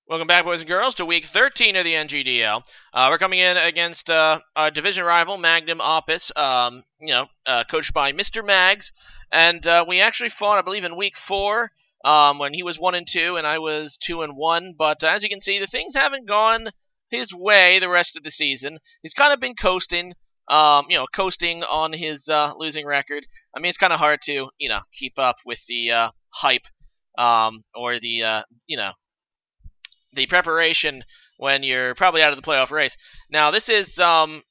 Welcome back, boys and girls, to week 13 of the NGDL. We're coming in against our division rival, Magnum Opus, coached by mr.magz. And we actually fought, I believe, in week 4, when he was 1-2 and I was 2-1. But as you can see, the things haven't gone his way the rest of the season. He's kind of been coasting, coasting on his losing record. I mean, it's kind of hard to, keep up with the hype or the preparation when you're probably out of the playoff race. Now, this is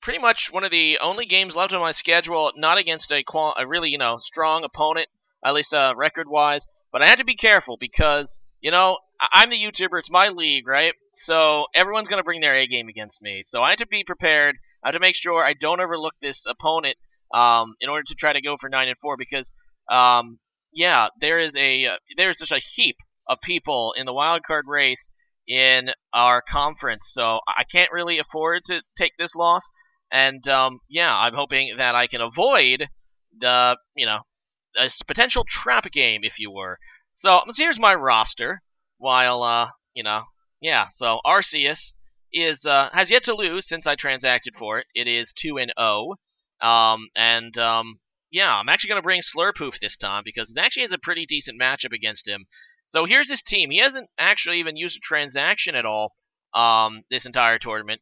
pretty much one of the only games left on my schedule, not against a really, strong opponent, at least record-wise. But I had to be careful because, I'm the YouTuber. It's my league, right? So everyone's going to bring their A game against me. So I had to be prepared. I had to make sure I don't overlook this opponent in order to try to go for 9-4 because, there's just a heap of people in the wildcard race in our conference, so I can't really afford to take this loss, and I'm hoping that I can avoid the, a potential trap game, if you were. So here's my roster, while, so Arceus is, has yet to lose since I transacted for it. It is 2-0, I'm actually going to bring Slurpoof this time, because it actually has a pretty decent matchup against him. So here's his team. He hasn't actually even used a transaction at all this entire tournament.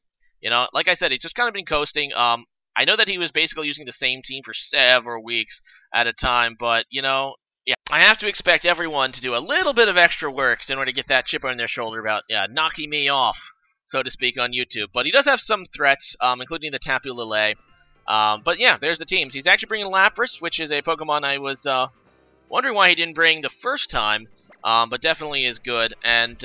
Like I said, he's just kind of been coasting. I know that he was basically using the same team for several weeks at a time, but, I have to expect everyone to do a little bit of extra work in order to get that chip on their shoulder about knocking me off, so to speak, on YouTube. But he does have some threats, including the Tapu Lele. But yeah, there's the teams. He's actually bringing Lapras, which is a Pokemon I was wondering why he didn't bring the first time. But definitely is good. And,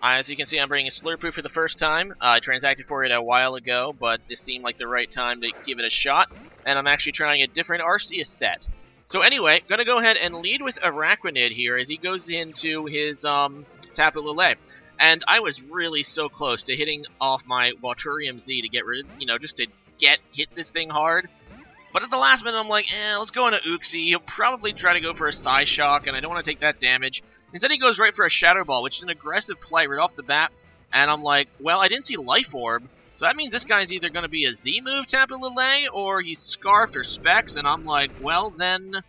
as you can see, I'm bringing a Slurpoo for the first time. I transacted for it a while ago, but this seemed like the right time to give it a shot. And I'm actually trying a different Arceus set. So anyway, going to go ahead and lead with Araquanid here as he goes into his Tapu Lele. And I was really so close to hitting off my Waterium Z to get rid of, just to hit this thing hard. But at the last minute, I'm like, let's go into Uxie. He'll probably try to go for a Psyshock, and I don't want to take that damage. Instead, he goes right for a Shadow Ball, which is an aggressive play right off the bat. And I'm like, well, I didn't see Life Orb, so that means this guy's either going to be a Z-move Tapu Lele, or he's Scarfed or Specs, and I'm like, well, then,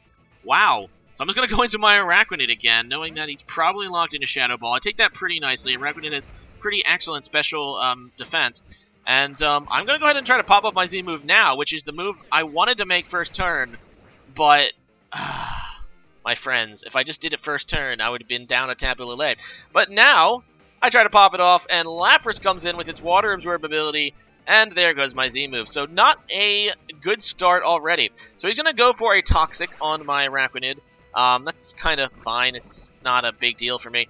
wow. So I'm just going to go into my Araquanid again, knowing that he's probably locked into Shadow Ball. I take that pretty nicely. Araquanid has pretty excellent special defense. And I'm going to go ahead and try to pop up my Z-move now, which is the move I wanted to make first turn. But, my friends, if I just did it first turn, I would have been down a Tapu Lele. But now, I try to pop it off, and Lapras comes in with its Water Absorb ability, and there goes my Z-move. So not a good start already. So he's going to go for a Toxic on my Araquanid. That's kind of fine. It's not a big deal for me.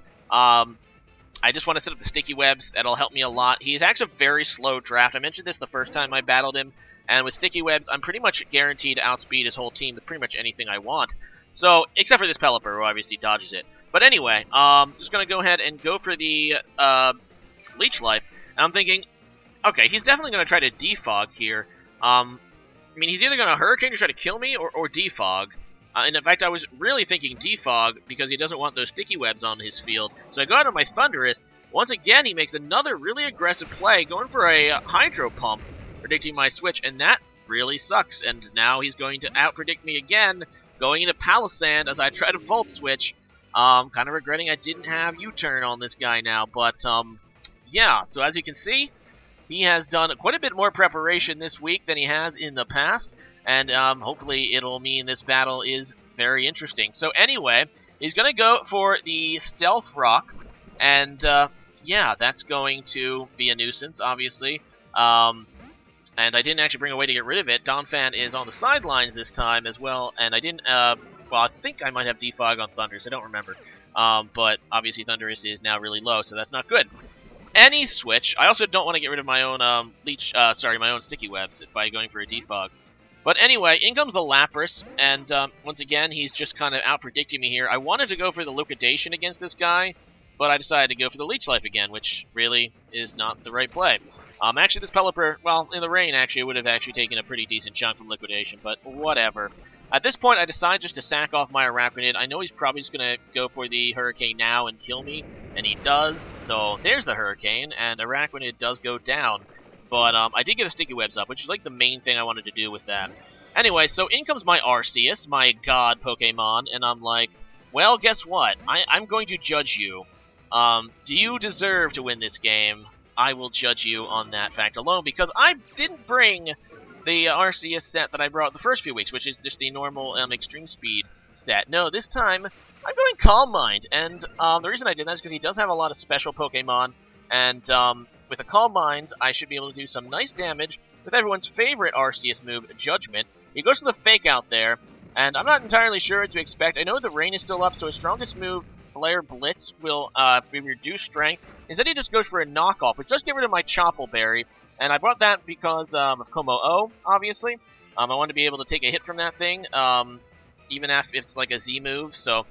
I just want to set up the sticky webs. That'll help me a lot. He's actually a very slow draft. I mentioned this the first time I battled him. And with sticky webs, I'm pretty much guaranteed to outspeed his whole team with pretty much anything I want. So, except for this Pelipper, who obviously dodges it. But anyway, just going to go ahead and go for the Leech Life. And I'm thinking, okay, he's definitely going to try to defog here. He's either going to Hurricane to try to kill me or defog. And in fact, I was really thinking defog because he doesn't want those sticky webs on his field. So I go out on my Thundurus. Once again, he makes another really aggressive play, going for a Hydro Pump, predicting my switch, and that really sucks. And now he's going to out-predict me again, going into Palisand as I try to Volt Switch. Kind of regretting I didn't have U-turn on this guy now, but so as you can see, he has done quite a bit more preparation this week than he has in the past. And hopefully it'll mean this battle is very interesting. So anyway, he's going to go for the Stealth Rock. And that's going to be a nuisance, obviously. And I didn't actually bring a way to get rid of it. Donphan is on the sidelines this time as well. And I didn't, I think I might have defog on Thundurus. I don't remember. But obviously Thundurus is now really low, so that's not good. Any switch. I also don't want to get rid of my own my own sticky webs if I'm going for a defog. But anyway, in comes the Lapras, and once again, he's just kind of out-predicting me here. I wanted to go for the Liquidation against this guy, but I decided to go for the Leech Life again, which really is not the right play. Actually, this Pelipper, well, in the rain, actually, would have actually taken a pretty decent chunk from Liquidation, but whatever. At this point, I decide just to sack off my Arachnid. I know he's probably just going to go for the Hurricane now and kill me, and he does. So there's the Hurricane, and Arachnid does go down. But I did get a Sticky Webs up, which is like the main thing I wanted to do with that. Anyway, so in comes my Arceus, my god Pokemon, and I'm like, well, guess what? I'm going to judge you. Do you deserve to win this game? I will judge you on that fact alone, because I didn't bring the Arceus set that I brought the first few weeks, which is just the normal Extreme Speed set. No, this time, I'm going Calm Mind, and the reason I did that is because he does have a lot of special Pokemon, and with a Calm Mind, I should be able to do some nice damage with everyone's favorite Arceus move, Judgment. He goes for the Fake Out there, and I'm not entirely sure what to expect. I know the rain is still up, so his strongest move, Flare Blitz, will be reduced strength. Instead, he just goes for a knockoff, which does get rid of my Chople Berry, and I brought that because of kommo-o, obviously. I wanted to be able to take a hit from that thing, even if it's like a Z move, so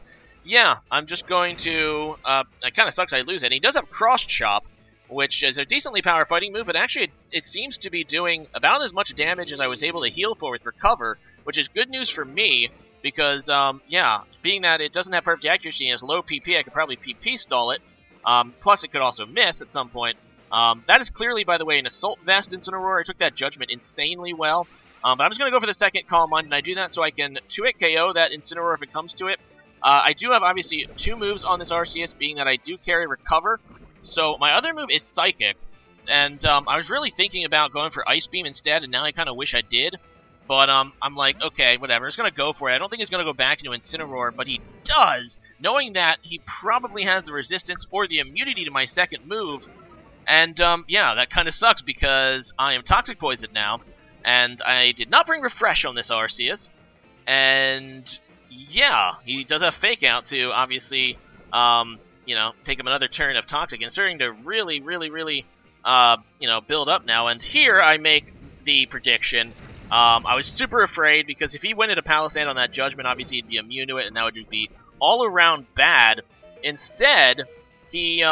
yeah, I'm just going to, it kind of sucks I lose it. And he does have Cross Chop, which is a decently power fighting move, but actually it seems to be doing about as much damage as I was able to heal for with Recover, which is good news for me, because, yeah, being that it doesn't have perfect accuracy and has low PP, I could probably PP stall it, plus it could also miss at some point. That is clearly, by the way, an Assault Vest Incineroar. I took that Judgment insanely well, but I'm just going to go for the second Calm Mind, and I do that so I can 2-hit KO that Incineroar if it comes to it. I do have, obviously, 2 moves on this Arceus, being that I do carry Recover, so my other move is Psychic, and I was really thinking about going for Ice Beam instead, and now I kind of wish I did. But I'm like, okay, whatever, I'm just going to go for it. I don't think he's going to go back into Incineroar, but he does, knowing that he probably has the resistance or the immunity to my second move. And, yeah, that kind of sucks because I am Toxic Poisoned now, and I did not bring Refresh on this Arceus. And, yeah, he does have Fake Out to, obviously, you know, take him another turn of Toxic, and starting to really, you know, build up now. And here I make the prediction. I was super afraid because if he went into Palisand on that Judgment, obviously he'd be immune to it, and that would just be all around bad. Instead, he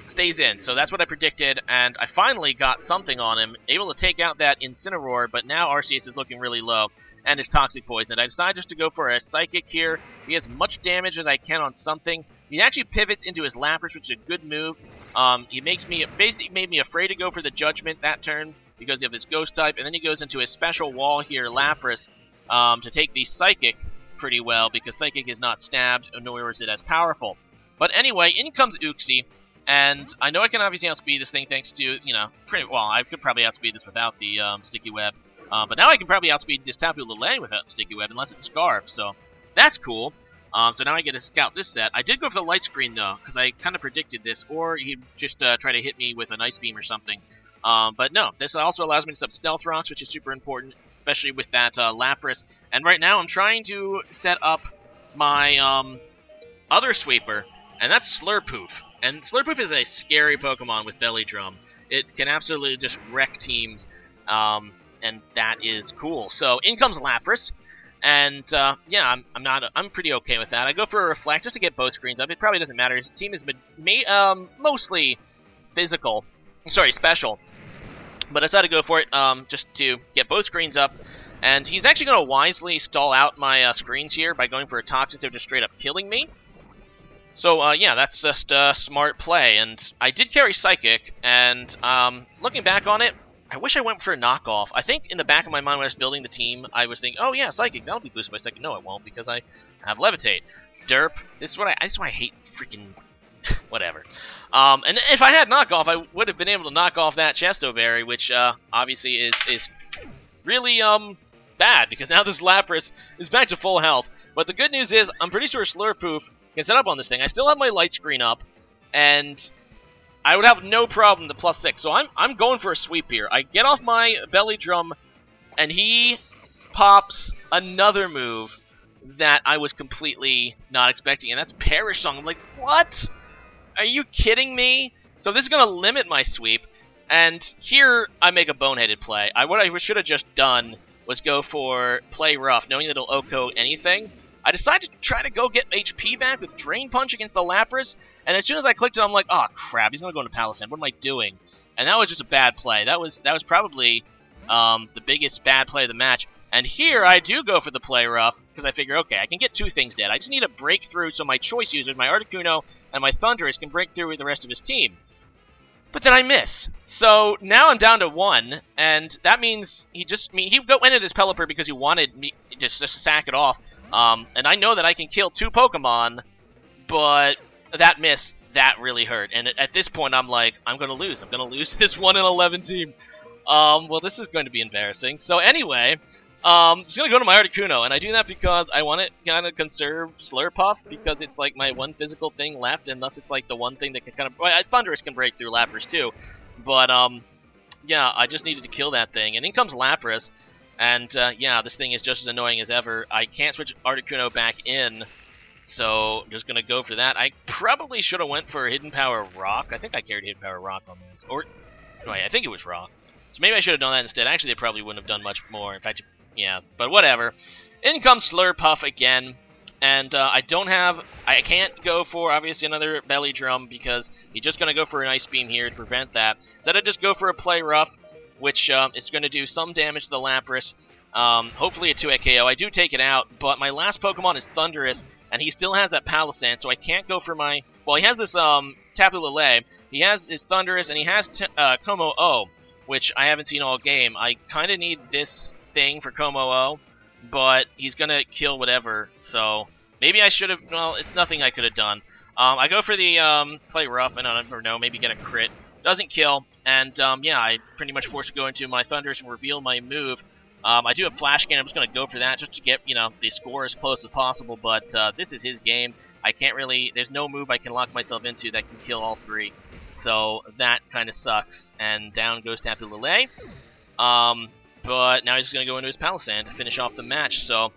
stays in, so that's what I predicted, and I finally got something on him, able to take out that Incineroar, but now Arceus is looking really low, and is Toxic Poisoned. I decided just to go for a Psychic here, be as much damage as I can on something. He actually pivots into his Lapras, which is a good move. He basically made me afraid to go for the Judgment that turn, because of his Ghost type, and then he goes into his special wall here, Lapras, to take the Psychic pretty well, because Psychic is not stabbed, nor is it as powerful. But anyway, in comes Uxie, and I know I can obviously outspeed this thing thanks to, you know, pretty well, I could probably outspeed this without the Sticky Web, but now I can probably outspeed this Tapu Lele without the Sticky Web, unless it's Scarf, so that's cool. So now I get to scout this set. I did go for the Light Screen, though, because I kind of predicted this, or he'd just try to hit me with an Ice Beam or something. But no, this also allows me to sub Stealth Rocks, which is super important, especially with that Lapras. And right now I'm trying to set up my other sweeper, and that's Slurpoof. And Slurpoof is a scary Pokemon with Belly Drum. It can absolutely just wreck teams, and that is cool. So in comes Lapras, and yeah, I'm pretty okay with that. I go for a Reflect just to get both screens up. It probably doesn't matter. His team is mostly physical, sorry, special. But I decided to go for it just to get both screens up. And he's actually going to wisely stall out my screens here by going for a Toxic to just straight up killing me. So, yeah, that's just a smart play. And I did carry Psychic, and looking back on it, I wish I went for a knockoff. I think in the back of my mind when I was building the team, I was thinking, oh yeah, Psychic, that'll be boosted by Psychic. No, it won't, because I have Levitate. Derp. This is why I hate freaking whatever. And if I had knockoff, I would have been able to knock off that Chesto Berry, which obviously is really bad, because now this Lapras is back to full health. But the good news is, I'm pretty sure Slurpoof can set up on this thing. I still have my Light Screen up, and I would have no problem to +6. So I'm going for a sweep here. I get off my Belly Drum, and he pops another move that I was completely not expecting, and that's Perish Song. I'm like, what? Are you kidding me? So this is going to limit my sweep, and here I make a boneheaded play. What I should have just done was go for Play Rough, knowing that it'll OHKO anything. I decided to try to go get HP back with Drain Punch against the Lapras, and as soon as I clicked it, I'm like, oh crap, he's going to go into Palisand. What am I doing? And that was just a bad play. That was probably the biggest bad play of the match. And here I do go for the play rough, because I figure, okay, I can get 2 things dead. I just need a breakthrough so my choice users, my Articuno and my Thundurus, can break through with the rest of his team. But then I miss. So now I'm down to 1, and that means he went into this Pelipper because he wanted me just to sack it off. And I know that I can kill 2 Pokemon, but that miss, that really hurt. And at this point, I'm like, I'm going to lose. I'm going to lose to this 1-in-11 team. Well, this is going to be embarrassing. So anyway, just going to go to my Articuno, and I do that because I want to kind of conserve Slurpuff, because it's like my one physical thing left, and thus it's like the one thing that can kind of... Well, Thundurus can break through Lapras too, but yeah, I just needed to kill that thing. And in comes Lapras, and yeah, this thing is just as annoying as ever. I can't switch Articuno back in, so I'm just going to go for that. I probably should have went for Hidden Power Rock. I think I carried Hidden Power Rock on this. Or, no, I think it was Rock. So maybe I should have done that instead. Actually, they probably wouldn't have done much more. In fact, yeah, but whatever. In comes Slurpuff again, and I can't go for, obviously, another Belly Drum, because he's just going to go for an Ice Beam here to prevent that. Instead, I just go for a Play Rough, which is going to do some damage to the Lapras, hopefully a 2-hit KO. I do take it out, but my last Pokemon is Thundurus, and he still has that Palossand, so I can't go for my... Well, he has this Tapu Lele, he has his Thundurus, and he has kommo-o, which I haven't seen all game. I kind of need this thing for kommo-o, but he's going to kill whatever, so maybe I should have... Well, it's nothing I could have done. I go for the Play Rough, and I don't know, maybe get a crit. Doesn't kill, and yeah, I pretty much forced to go into my Thundurus and reveal my move. I do have Flash Cannon. I'm just going to go for that just to get, you know, the score as close as possible, but this is his game. I can't really... There's no move I can lock myself into that can kill all 3. So that kind of sucks. And down goes Tapu Lele. But now he's just going to go into his Palossand to finish off the match. So,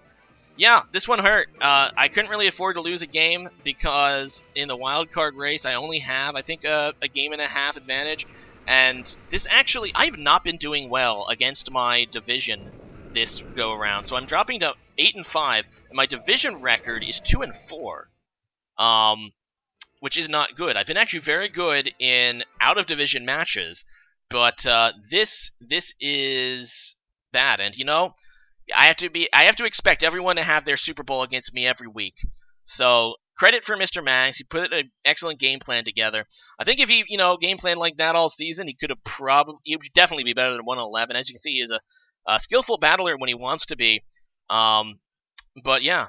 yeah, this one hurt. I couldn't really afford to lose a game because in the wild card race I only have, I think, a game and a half advantage. And this actually, I've not been doing well against my division this go around. So I'm dropping to 8-5, and my division record is 2-4, which is not good. I've been actually very good in out of division matches, but this is bad. And you know, I have to expect everyone to have their Super Bowl against me every week. So credit for Mr.magz. He put an excellent game plan together. I think if he, you know, game planned like that all season, he would definitely be better than 1-11. As you can see, he is a skillful battler when he wants to be. But yeah,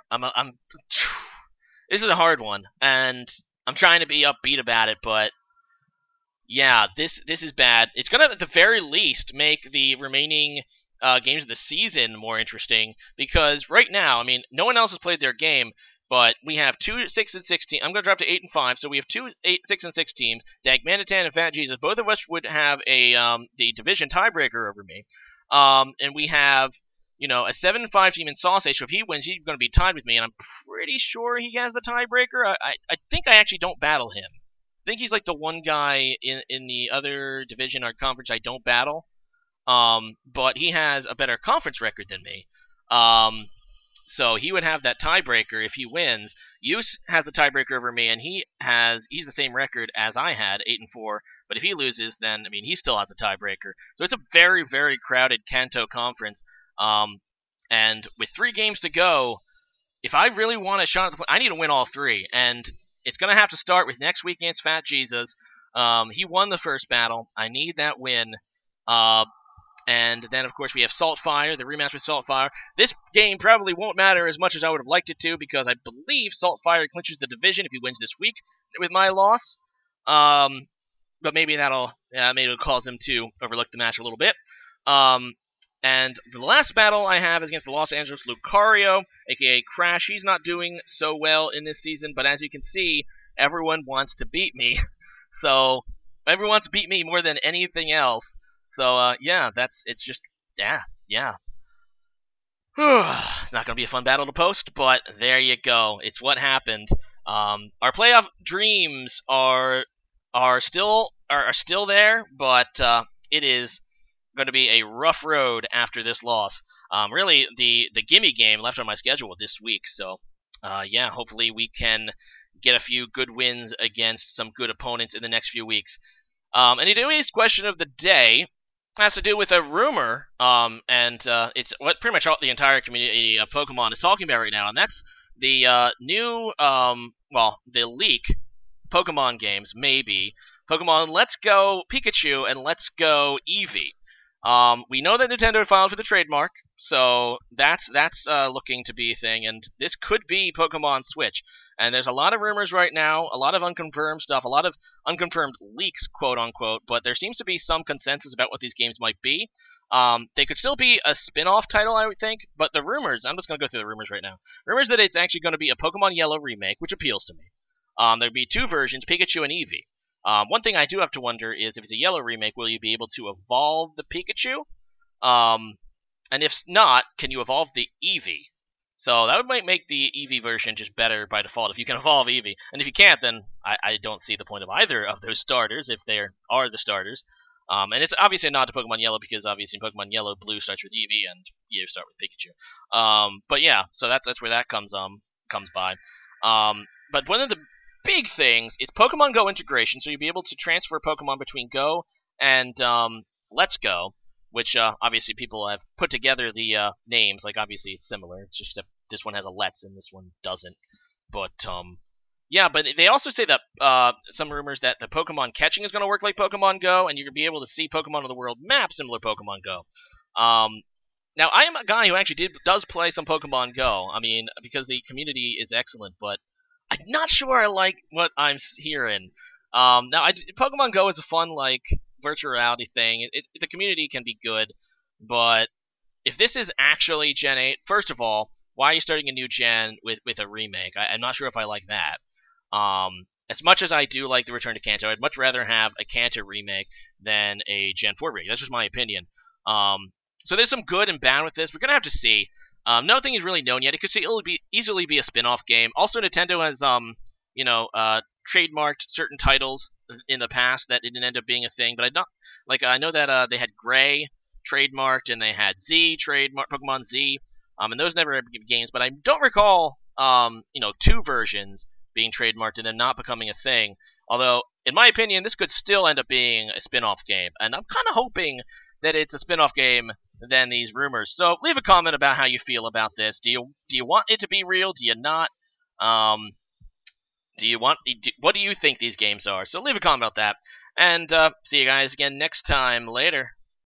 this is a hard one, and I'm trying to be upbeat about it. But yeah, this is bad. It's gonna at the very least make the remaining games of the season more interesting, because right now, I mean, no one else has played their game. But we have 2 6 and 6 teams. I'm going to drop to 8-5, so we have 2 6 and 6 teams. Dagmanitan and Fat Jesus, both of us would have the division tiebreaker over me. And we have, you know, a 7-5 team in Sausage. So if he wins, he's going to be tied with me, and I'm pretty sure he has the tiebreaker. I think I actually don't battle him. I think he's like the one guy in the other division or conference I don't battle. But he has a better conference record than me. So he would have that tiebreaker if he wins. Use has the tiebreaker over me, and he's the same record as I had, 8-4. But if he loses, then I mean he still has the tiebreaker. So it's a very, very crowded Kanto conference. And with 3 games to go, if I really want a shot at the I need to win all 3, and it's gonna have to start with next week against Fat Jesus. He won the first battle. I need that win. And then, of course, we have Saltfire, the rematch with Saltfire. This game probably won't matter as much as I would have liked it to, because I believe Saltfire clinches the division if he wins this week with my loss. But maybe it'll cause him to overlook the match a little bit. And the last battle I have is against the Los Angeles Lucario, a.k.a. Crash. He's not doing so well in this season, but as you can see, everyone wants to beat me. So, everyone wants to beat me more than anything else. So, yeah, it's just, yeah. It's not going to be a fun battle to post, but there you go. It's what happened. Our playoff dreams are still there, but it is going to be a rough road after this loss. Really, the gimme game left on my schedule this week, so, yeah, hopefully we can get a few good wins against some good opponents in the next few weeks. And today's question of the day has to do with a rumor, and it's what pretty much all the entire community of Pokemon is talking about right now, and that's the new, the leak Pokemon games, maybe Pokemon Let's Go Pikachu and Let's Go Eevee. We know that Nintendo filed for the trademark, so that's looking to be a thing, and this could be Pokemon Switch. And there's a lot of rumors right now, a lot of unconfirmed stuff, a lot of unconfirmed leaks, quote unquote. But there seems to be some consensus about what these games might be. They could still be a spin-off title, I would think, but the rumors, I'm just going to go through the rumors right now. Rumors that it's actually going to be a Pokemon Yellow remake, which appeals to me. There'd be two versions, Pikachu and Eevee. One thing I do have to wonder is if it's a Yellow remake, will you be able to evolve the Pikachu? And if not, can you evolve the Eevee? So that might make the Eevee version just better by default if you can evolve Eevee. And if you can't, then I don't see the point of either of those starters if they are the starters. And it's obviously not to Pokemon Yellow because obviously in Pokemon Yellow, Blue starts with Eevee and you start with Pikachu. But yeah, so that's where that comes by. But one of the big things is Pokemon Go integration, so you'll be able to transfer Pokemon between Go and Let's Go, which obviously people have put together the names. Like obviously it's similar. It's just that this one has a Let's and this one doesn't. But yeah, but they also say that some rumors that the Pokemon catching is going to work like Pokemon Go, and you're going to be able to see Pokemon on the world map similar to Pokemon Go. Now I am a guy who actually does play some Pokemon Go. I mean, because the community is excellent, but I'm not sure I like what I'm hearing. Now, Pokemon Go is a fun, like, virtual reality thing. The community can be good, but if this is actually Gen 8, first of all, why are you starting a new gen with a remake? I'm not sure if I like that. As much as I do like the Return to Kanto, I'd much rather have a Kanto remake than a Gen 4 remake. That's just my opinion. So there's some good and bad with this. We're going to have to see. Nothing is really known yet. It could easily be a spin-off game. Also, Nintendo has, trademarked certain titles in the past that didn't end up being a thing. But I know that they had Gray trademarked and they had Z trademarked, Pokemon Z, and those never became games. But I don't recall, two versions being trademarked and them not becoming a thing. Although, in my opinion, this could still end up being a spin-off game, and I'm kind of hoping that it's a spin-off game than these rumors. So leave a comment about how you feel about this. Do you want it to be real? Do you not? What do you think these games are? So leave a comment about that. And see you guys again next time. Later.